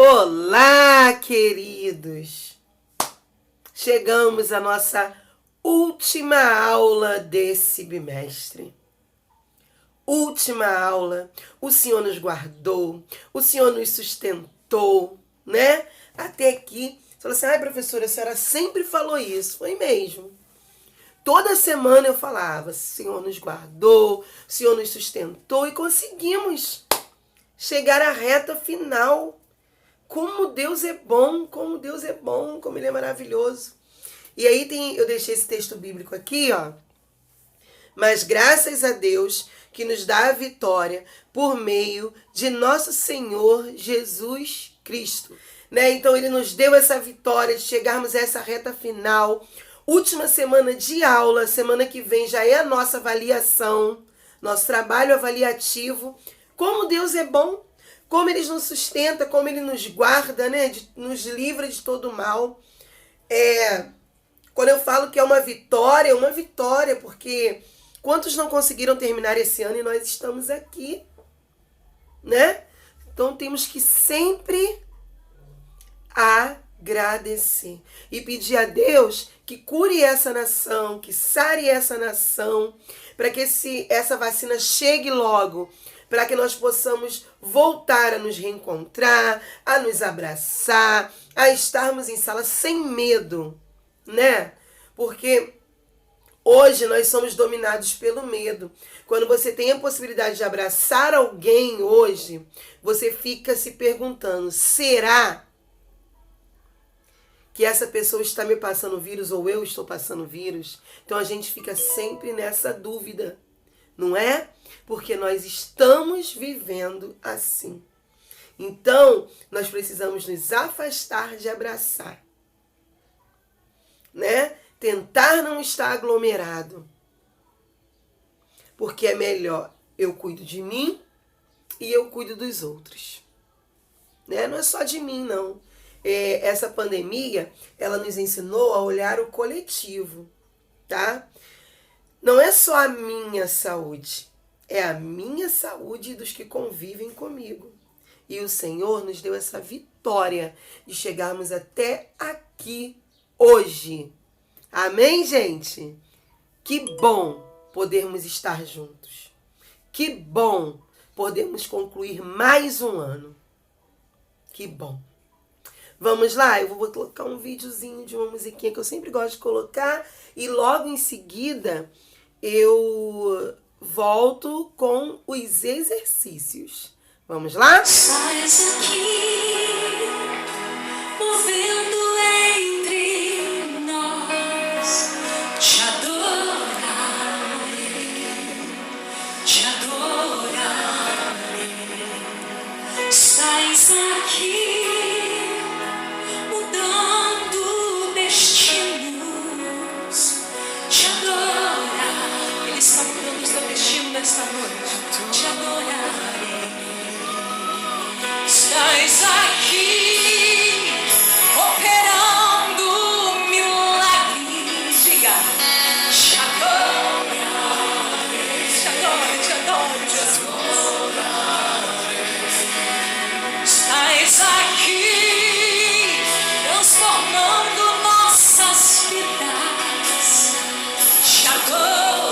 Olá, queridos! Chegamos à nossa última aula desse bimestre. Última aula, o Senhor nos guardou, o Senhor nos sustentou, né? Até aqui. Você falou assim, ai professora, a senhora sempre falou isso. Foi mesmo. Toda semana eu falava, o Senhor nos guardou, o Senhor nos sustentou e conseguimos chegar à reta final. Como Deus é bom, como Deus é bom, como Ele é maravilhoso. E aí eu deixei esse texto bíblico aqui, ó. Mas graças a Deus que nos dá a vitória por meio de nosso Senhor Jesus Cristo. Né? Então Ele nos deu essa vitória de chegarmos a essa reta final. Última semana de aula, semana que vem já é a nossa avaliação, nosso trabalho avaliativo. Como Deus é bom. Como Ele nos sustenta, como Ele nos guarda, né? Nos livra de todo mal. Quando eu falo que é uma vitória, porque quantos não conseguiram terminar esse ano e nós estamos aqui, né? Então temos que sempre agradecer e pedir a Deus que cure essa nação, que sare essa nação, para que essa vacina chegue logo, para que nós possamos voltar a nos reencontrar, a nos abraçar, a estarmos em sala sem medo, né? Porque hoje nós somos dominados pelo medo. Quando você tem a possibilidade de abraçar alguém hoje, você fica se perguntando, será que essa pessoa está me passando vírus ou eu estou passando vírus? Então a gente fica sempre nessa dúvida, não é? Porque nós estamos vivendo assim. Então, nós precisamos nos afastar de abraçar, né? Tentar não estar aglomerado. Porque é melhor eu cuido de mim e eu cuido dos outros. Né? Não é só de mim, não. Essa pandemia, ela nos ensinou a olhar o coletivo, tá? Não é só a minha saúde, é a minha saúde e dos que convivem comigo. E o Senhor nos deu essa vitória de chegarmos até aqui hoje. Amém, gente? Que bom podermos estar juntos. Que bom podermos concluir mais um ano. Que bom. Vamos lá, eu vou colocar um videozinho de uma musiquinha que eu sempre gosto de colocar e logo em seguida eu volto com os exercícios. Vamos lá? Saias aqui, movendo entre nós, te adorarei, te adorarei. Sais aqui, mudando destinos, te adorarei. Ele está mudando o seu destino nesta noite, te adorarei. Estás aqui, operando milagres. Diga, te adorarei, te adoro, te adoro, te adoro. Estás aqui, transformando nossas vidas. Te adorarei,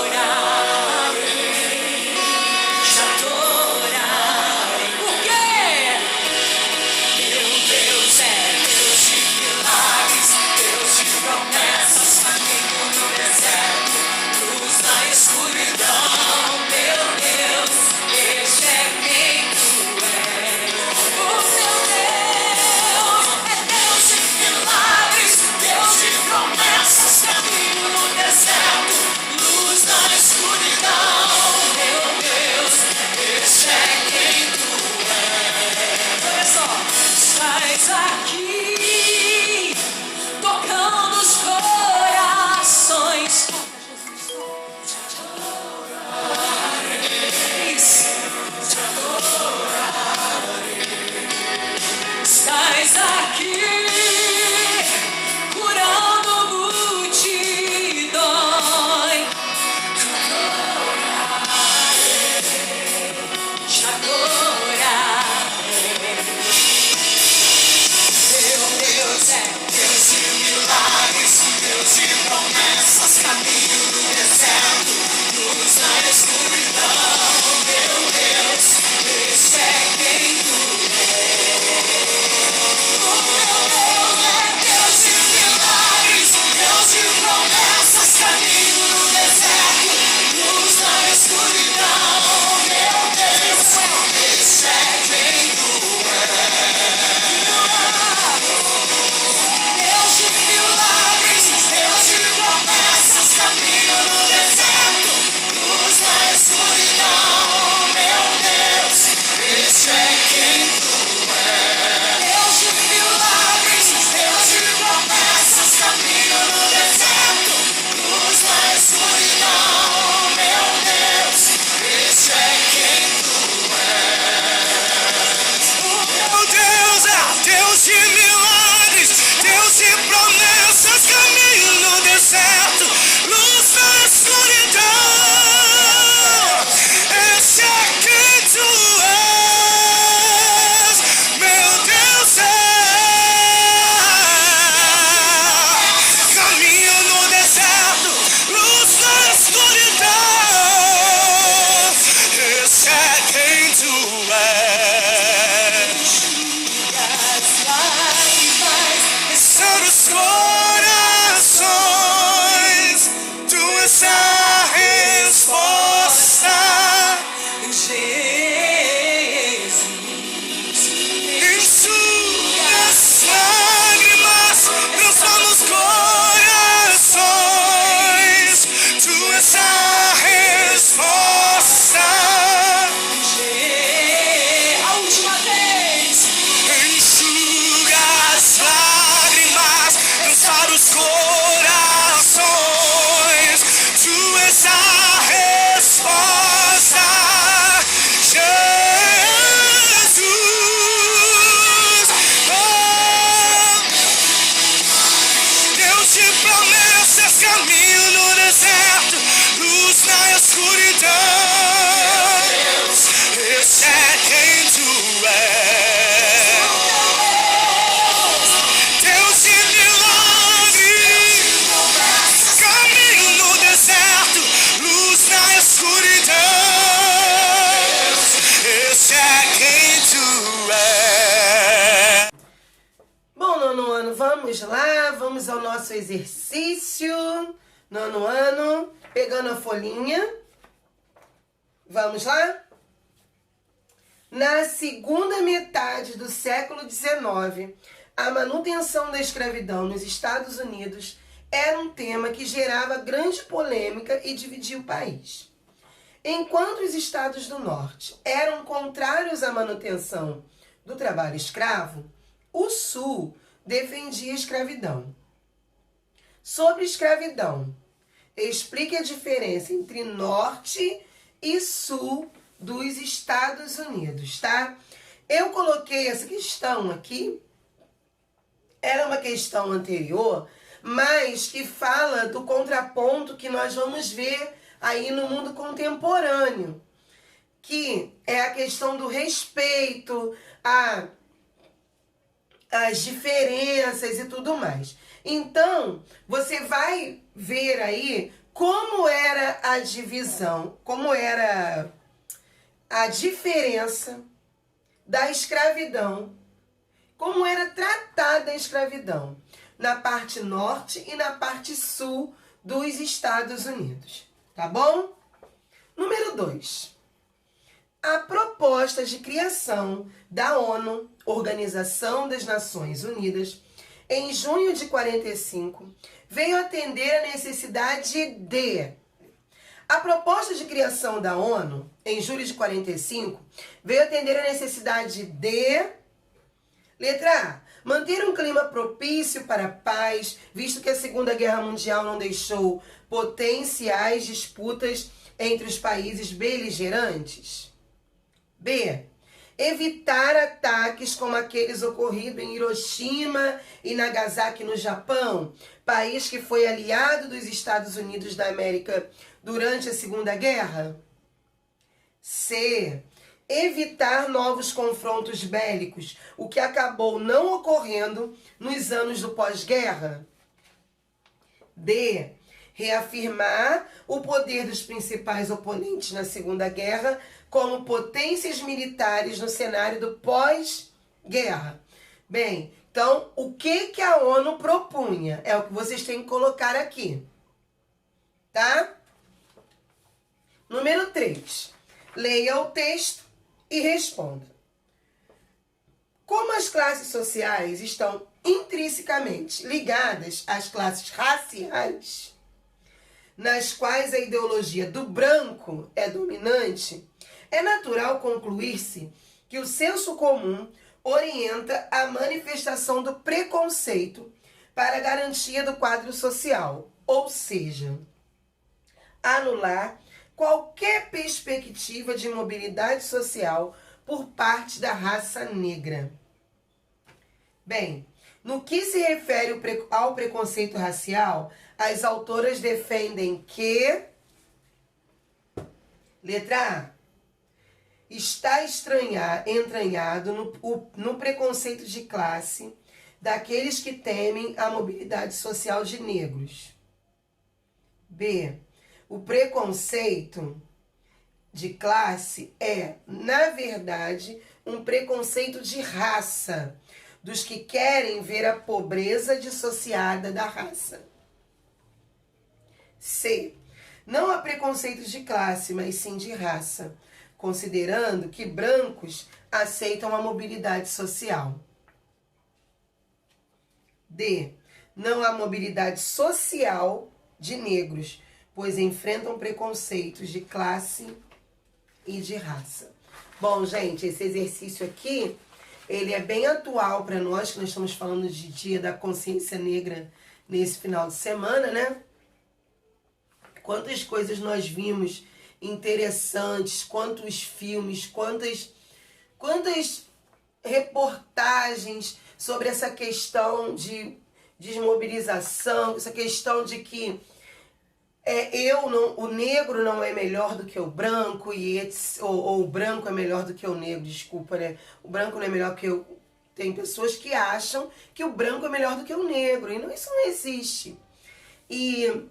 Vamos lá, vamos ao nosso exercício. Nono ano, pegando a folhinha. Vamos lá? Na segunda metade do século XIX, a manutenção da escravidão nos Estados Unidos era um tema que gerava grande polêmica e dividia o país. Enquanto os estados do norte eram contrários à manutenção do trabalho escravo, o sul defendia a escravidão. Sobre escravidão, explique a diferença entre norte e sul dos Estados Unidos, tá? Eu coloquei essa questão aqui, era uma questão anterior, mas que fala do contraponto que nós vamos ver aí no mundo contemporâneo, que é a questão do respeito, as diferenças e tudo mais. Então, você vai ver aí como era a divisão, como era a diferença da escravidão, como era tratada a escravidão na parte norte e na parte sul dos Estados Unidos, tá bom? Número 2. A proposta de criação da ONU, Organização das Nações Unidas, em junho de 45, veio atender a necessidade de... A proposta de criação da ONU, em julho de 45, veio atender a necessidade de... Letra A. Manter um clima propício para a paz, visto que a Segunda Guerra Mundial não deixou potenciais disputas entre os países beligerantes. B. Evitar ataques como aqueles ocorridos em Hiroshima e Nagasaki, no Japão, país que foi aliado dos Estados Unidos da América durante a Segunda Guerra. C. Evitar novos confrontos bélicos, o que acabou não ocorrendo nos anos do pós-guerra. D. Reafirmar o poder dos principais oponentes na Segunda Guerra como potências militares no cenário do pós-guerra. Bem, então, o que a ONU propunha? É o que vocês têm que colocar aqui. Tá? Número 3. Leia o texto e responda. Como as classes sociais estão intrinsecamente ligadas às classes raciais, nas quais a ideologia do branco é dominante, é natural concluir-se que o senso comum orienta a manifestação do preconceito para a garantia do quadro social, ou seja, anular qualquer perspectiva de mobilidade social por parte da raça negra. Bem, no que se refere ao preconceito racial, as autoras defendem que... Letra A. Está entranhado no preconceito de classe daqueles que temem a mobilidade social de negros. B. O preconceito de classe é, na verdade, um preconceito de raça, dos que querem ver a pobreza dissociada da raça. C. Não há preconceitos de classe, mas sim de raça, considerando que brancos aceitam a mobilidade social. D. Não há mobilidade social de negros, pois enfrentam preconceitos de classe e de raça. Bom, gente, esse exercício aqui, ele é bem atual para nós, que nós estamos falando de Dia da Consciência Negra nesse final de semana, né? Quantas coisas nós vimos interessantes, quantos filmes, quantas reportagens sobre essa questão de desmobilização, essa questão de que o negro não é melhor do que o branco, ou o branco é melhor do que o negro, desculpa, né? O branco não é melhor que o... Tem pessoas que acham que o branco é melhor do que o negro, e isso não existe. E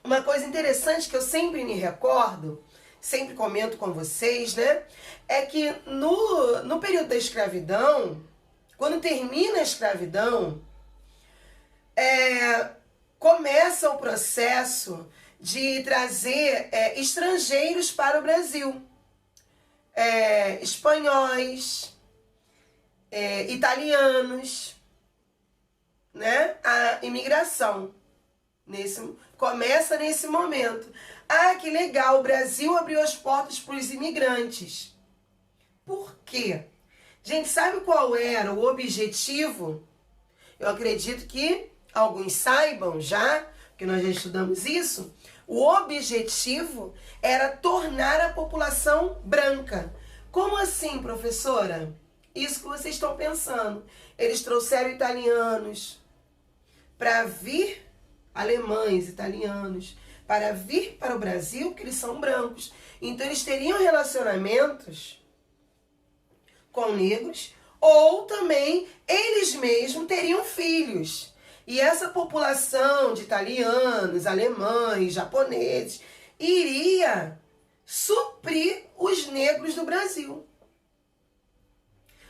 uma coisa interessante que eu sempre me recordo, sempre comento com vocês, né? É que no período da escravidão, quando termina a escravidão, começa o processo de trazer estrangeiros para o Brasil. Espanhóis, italianos, né? A imigração começa nesse momento. Ah, que legal, o Brasil abriu as portas para os imigrantes. Por quê? Gente, sabe qual era o objetivo? Eu acredito que alguns saibam já, porque nós já estudamos isso. O objetivo era tornar a população branca. Como assim, professora? Isso que vocês estão pensando. Eles trouxeram italianos para vir, alemães, italianos, para vir para o Brasil, porque eles são brancos. Então eles teriam relacionamentos com negros, ou também eles mesmos teriam filhos. E essa população de italianos, alemães, japoneses, iria suprir os negros do Brasil.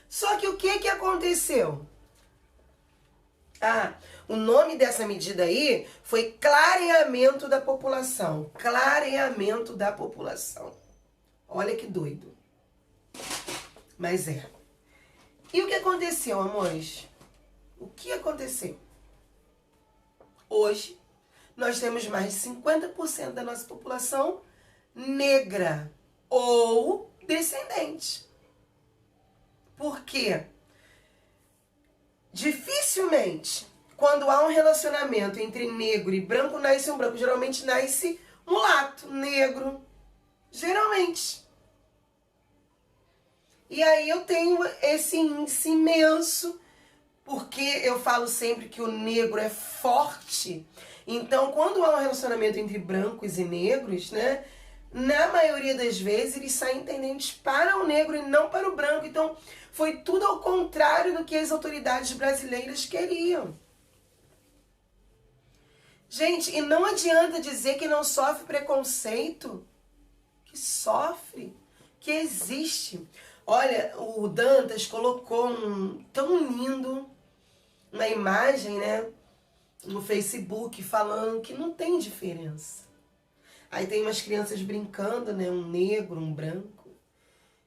Só que o que aconteceu? O nome dessa medida aí foi clareamento da população. Clareamento da população. Olha que doido. Mas é. E o que aconteceu, amores? O que aconteceu? Hoje, nós temos mais de 50% da nossa população negra ou descendente. Por quê? Dificilmente, quando há um relacionamento entre negro e branco, nasce um branco. Geralmente nasce mulato, negro. Geralmente. E aí eu tenho esse índice imenso, porque eu falo sempre que o negro é forte. Então, quando há um relacionamento entre brancos e negros, né, na maioria das vezes eles saem tendentes para o negro e não para o branco. Então, foi tudo ao contrário do que as autoridades brasileiras queriam. Gente, e não adianta dizer que não sofre preconceito. Que sofre, que existe. Olha, o Dantas colocou tão lindo uma imagem, né, no Facebook, falando que não tem diferença. Aí tem umas crianças brincando, né, um negro, um branco.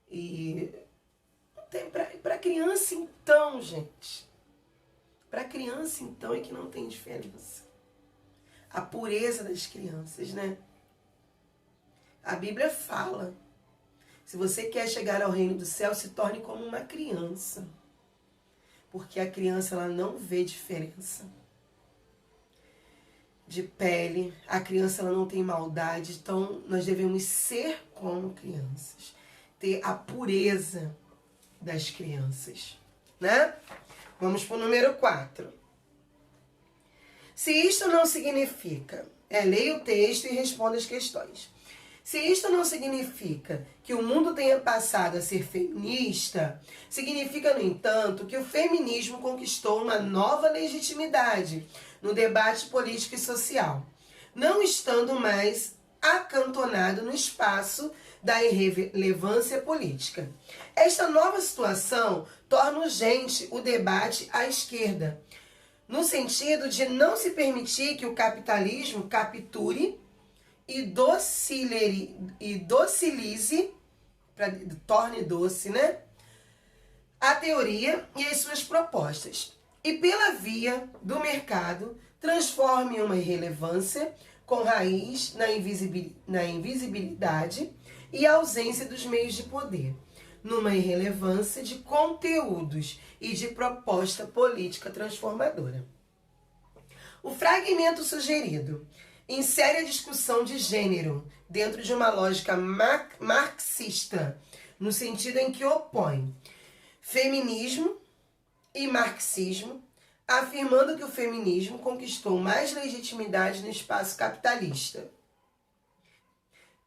E não tem pra criança então, gente. Pra criança então é que não tem diferença. A pureza das crianças, né? A Bíblia fala: se você quer chegar ao reino do céu, se torne como uma criança. Porque a criança, ela não vê diferença de pele. A criança, ela não tem maldade. Então, nós devemos ser como crianças. Ter a pureza das crianças, né? Vamos para o número 4. Se isto não significa... leia o texto e responda as questões. Se isto não significa que o mundo tenha passado a ser feminista, significa, no entanto, que o feminismo conquistou uma nova legitimidade no debate político e social, não estando mais acantonado no espaço da irrelevância política. Esta nova situação torna urgente o debate à esquerda, no sentido de não se permitir que o capitalismo capture e docilize, torne doce, né, a teoria e as suas propostas. E pela via do mercado, transforme uma irrelevância com raiz na invisibilidade e ausência dos meios de poder, numa irrelevância de conteúdos e de proposta política transformadora. O fragmento sugerido insere a discussão de gênero dentro de uma lógica marxista, no sentido em que opõe feminismo e marxismo, afirmando que o feminismo conquistou mais legitimidade no espaço capitalista.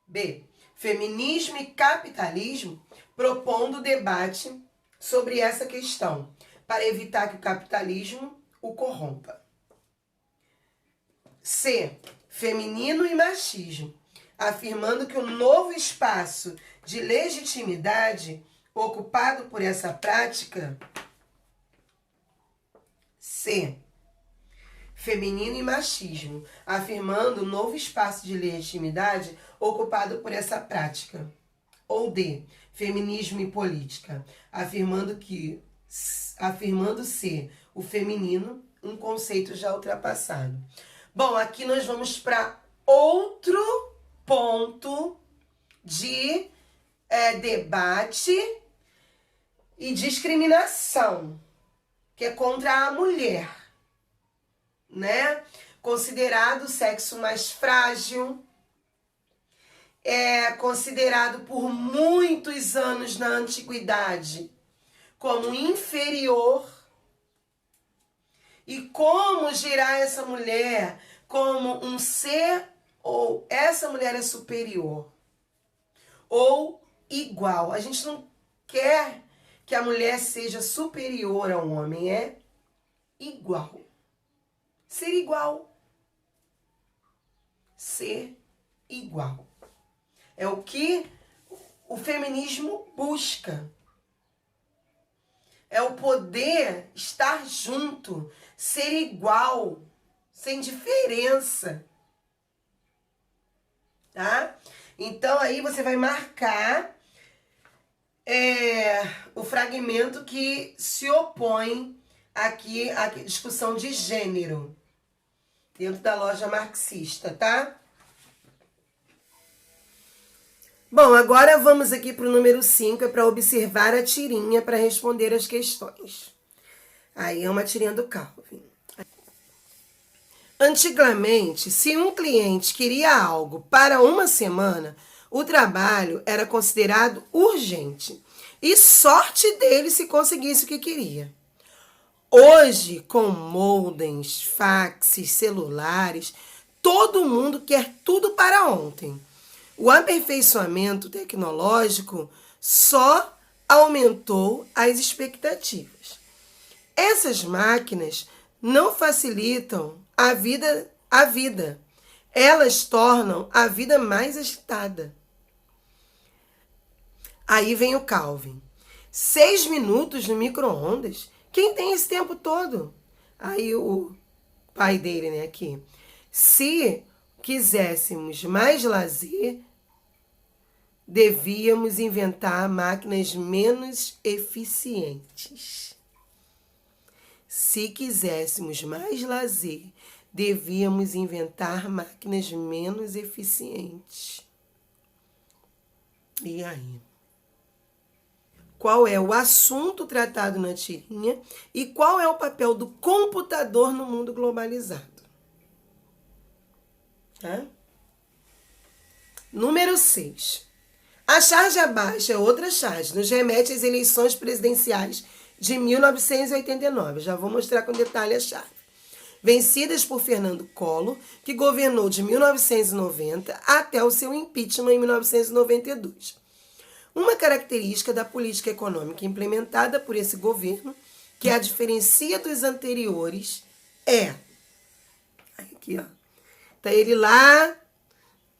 B. Feminismo e capitalismo, propondo debate sobre essa questão, para evitar que o capitalismo o corrompa. C. Feminino e machismo, afirmando que o novo espaço de legitimidade ocupado por essa prática. C. feminino e machismo, afirmando um novo espaço de legitimidade ocupado por essa prática. Ou D, feminismo e política, afirmando ser o feminino um conceito já ultrapassado. Bom, aqui nós vamos para outro ponto de debate e discriminação, que é contra a mulher, né? Considerado o sexo mais frágil, é considerado por muitos anos na antiguidade como inferior. E como gerar essa mulher como um ser, ou essa mulher é superior, ou igual. A gente não quer que a mulher seja superior ao homem, é igual. Ser igual. Ser igual. É o que o feminismo busca. É o poder estar junto, ser igual, sem diferença. Tá? Então aí você vai marcar o fragmento que se opõe aqui à discussão de gênero dentro da loja marxista, tá? Bom, agora vamos aqui para o número 5, é para observar a tirinha para responder as questões. Aí é uma tirinha do Calvin. Antigamente, se um cliente queria algo para uma semana, o trabalho era considerado urgente e sorte dele se conseguisse o que queria. Hoje, com modems, faxes, celulares, todo mundo quer tudo para ontem. O aperfeiçoamento tecnológico só aumentou as expectativas. Essas máquinas não facilitam a vida. Elas tornam a vida mais agitada. Aí vem o Calvin. 6 minutos no micro-ondas? Quem tem esse tempo todo? Aí o pai dele, né, aqui. Se quiséssemos mais lazer, devíamos inventar máquinas menos eficientes. Se quiséssemos mais lazer, devíamos inventar máquinas menos eficientes. E aí? Qual é o assunto tratado na tirinha e qual é o papel do computador no mundo globalizado? Tá? Número 6. A charge abaixo é outra charge, nos remete às eleições presidenciais de 1989. Já vou mostrar com detalhe a charge. Vencidas por Fernando Collor, que governou de 1990 até o seu impeachment em 1992. Uma característica da política econômica implementada por esse governo, que a diferencia dos anteriores, é... Aqui, ó. Tá ele lá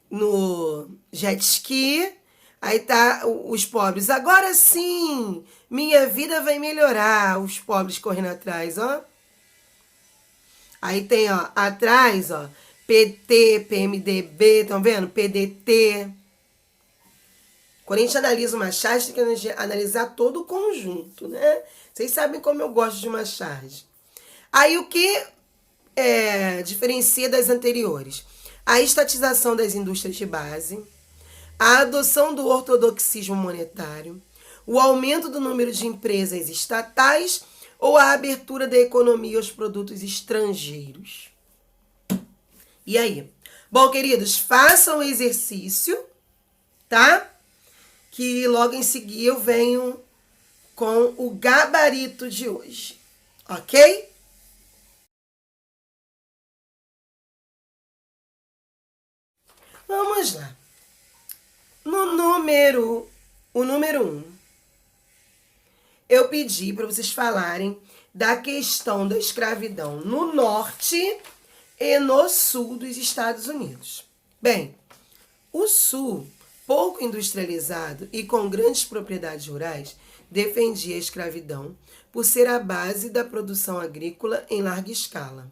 no jet ski, aí tá os pobres. Agora sim, minha vida vai melhorar. Os pobres correndo atrás, ó. Aí tem, ó, atrás, ó, PT, PMDB, estão vendo? PDT. Quando a gente analisa uma charge, tem que analisar todo o conjunto, né? Vocês sabem como eu gosto de uma charge. Aí o que diferencia das anteriores? A estatização das indústrias de base, a adoção do ortodoxismo monetário, o aumento do número de empresas estatais ou a abertura da economia aos produtos estrangeiros. E aí? Bom, queridos, façam o exercício, tá? Que logo em seguida eu venho com o gabarito de hoje, ok? Vamos lá. O número 1, eu pedi para vocês falarem da questão da escravidão no norte e no sul dos Estados Unidos. Bem, o sul, pouco industrializado e com grandes propriedades rurais, defendia a escravidão por ser a base da produção agrícola em larga escala.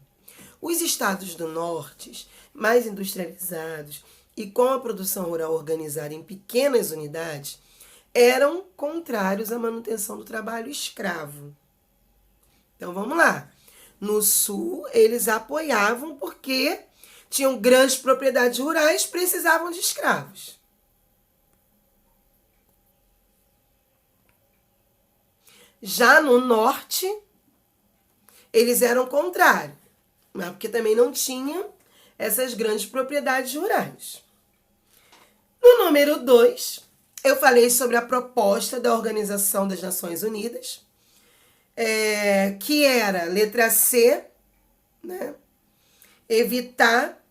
Os estados do norte, mais industrializados e com a produção rural organizada em pequenas unidades, eram contrários à manutenção do trabalho escravo. Então vamos lá. No sul, eles apoiavam porque tinham grandes propriedades rurais, precisavam de escravos. Já no norte, eles eram contrários, mas porque também não tinham essas grandes propriedades rurais. No número 2, eu falei sobre a proposta da Organização das Nações Unidas, que era, letra C, né, evitar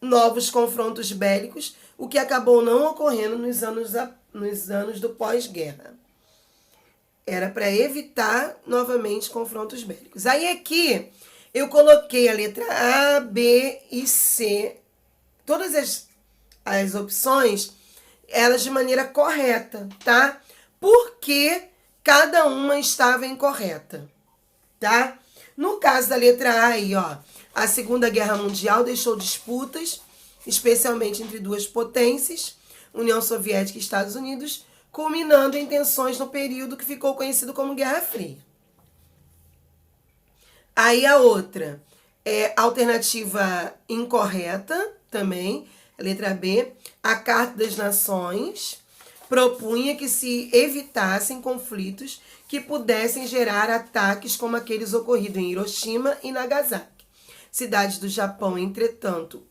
novos confrontos bélicos, o que acabou não ocorrendo nos anos do pós-guerra. Era para evitar novamente confrontos bélicos. Aí aqui eu coloquei a letra A, B e C, todas as opções, elas de maneira correta, tá? Porque cada uma estava incorreta, tá? No caso da letra A aí, ó, a Segunda Guerra Mundial deixou disputas, especialmente entre duas potências, União Soviética e Estados Unidos, culminando em tensões no período que ficou conhecido como Guerra Fria. Aí a outra é alternativa incorreta também, letra B, a Carta das Nações propunha que se evitassem conflitos que pudessem gerar ataques como aqueles ocorridos em Hiroshima e Nagasaki, cidades do Japão. Entretanto,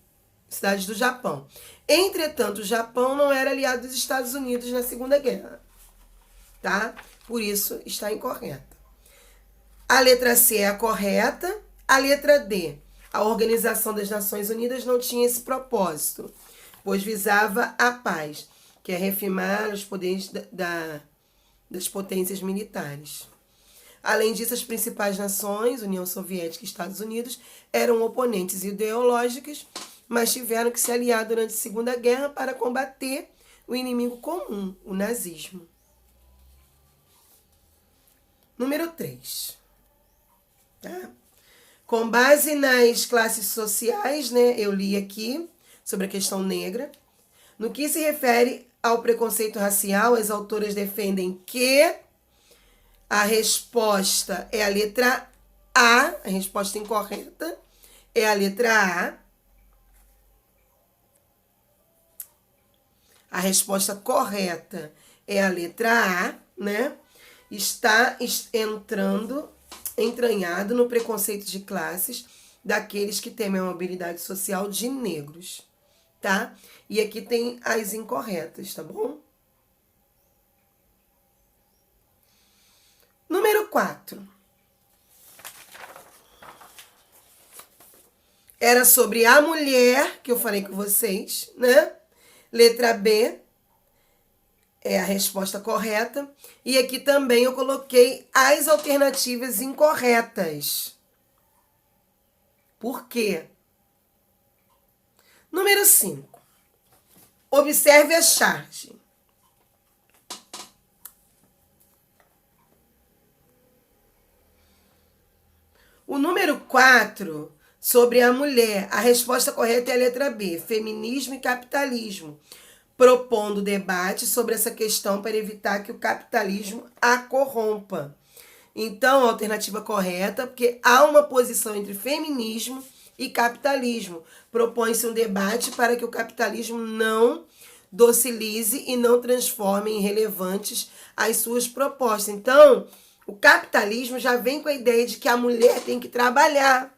o Japão não era aliado dos Estados Unidos na Segunda Guerra, tá? Por isso está incorreta. A letra C é a correta. A letra D, a Organização das Nações Unidas não tinha esse propósito, pois visava a paz, que é reafirmar os poderes das potências militares. Além disso, as principais nações, União Soviética e Estados Unidos, eram oponentes ideológicos, mas tiveram que se aliar durante a Segunda Guerra para combater o inimigo comum, o nazismo. Número 3. Tá? Com base nas classes sociais, né, eu li aqui sobre a questão negra. No que se refere ao preconceito racial, as autoras defendem que a resposta é a letra A, a resposta incorreta é a letra A. A resposta correta é a letra A, né? Está entranhado no preconceito de classes daqueles que temem a mobilidade social de negros, tá? E aqui tem as incorretas, tá bom? Número 4. Era sobre a mulher, que eu falei com vocês, né? Letra B é a resposta correta. E aqui também eu coloquei as alternativas incorretas. Por quê? Número 5. Observe a charge. O número 4, sobre a mulher, a resposta correta é a letra B, feminismo e capitalismo, propondo debate sobre essa questão para evitar que o capitalismo a corrompa. Então, a alternativa correta, porque há uma posição entre feminismo e capitalismo. Propõe-se um debate para que o capitalismo não docilize e não transforme em irrelevantes as suas propostas. Então, o capitalismo já vem com a ideia de que a mulher tem que trabalhar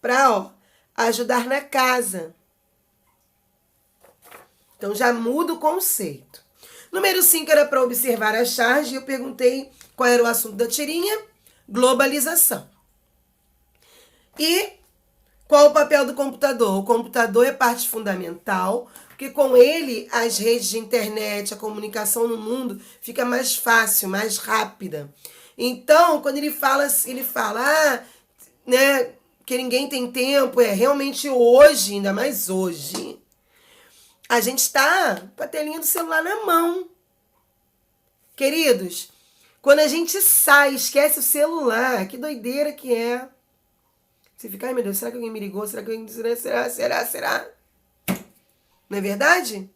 para ajudar na casa. Então, já muda o conceito. Número 5 era para observar a charge. Eu perguntei qual era o assunto da tirinha. Globalização. E qual o papel do computador? O computador é parte fundamental, porque com ele as redes de internet, a comunicação no mundo fica mais fácil, mais rápida. Então, quando ele fala, né, que ninguém tem tempo, realmente hoje, ainda mais hoje, a gente está com a telinha do celular na mão. Queridos, quando a gente sai, esquece o celular, que doideira que é. Você fica, ai meu Deus, será que alguém me ligou? Será que alguém... Será? Não é verdade?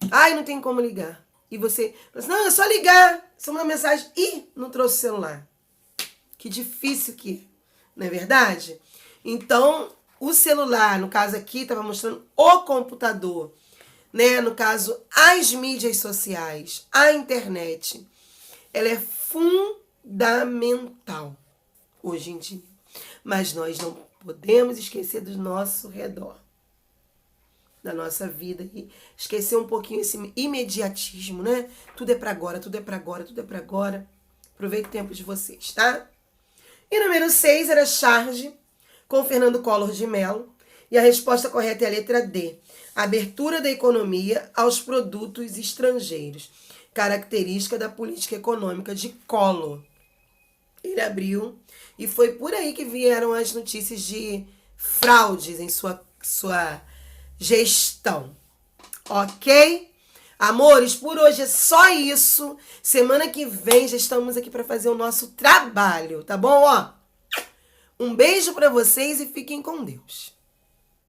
Ai, não tem como ligar. E você fala assim, não, é só ligar. Só uma mensagem. Ih, não trouxe o celular. Que difícil que é. Não é verdade? Então, o celular, no caso aqui, estava mostrando o computador. Né? No caso, as mídias sociais, a internet. Ela é fundamental hoje em dia. Mas nós não podemos esquecer do nosso redor. Da nossa vida e esquecer um pouquinho esse imediatismo, né? Tudo é pra agora, tudo é pra agora, tudo é pra agora. Aproveite o tempo de vocês, tá? E número 6 era charge, com Fernando Collor de Mello. E a resposta correta é a letra D. Abertura da economia aos produtos estrangeiros. Característica da política econômica de Collor. Ele abriu e foi por aí que vieram as notícias de fraudes em sua gestão. Ok? Amores, por hoje é só isso. Semana que vem já estamos aqui para fazer o nosso trabalho, tá bom? Ó, um beijo para vocês e fiquem com Deus.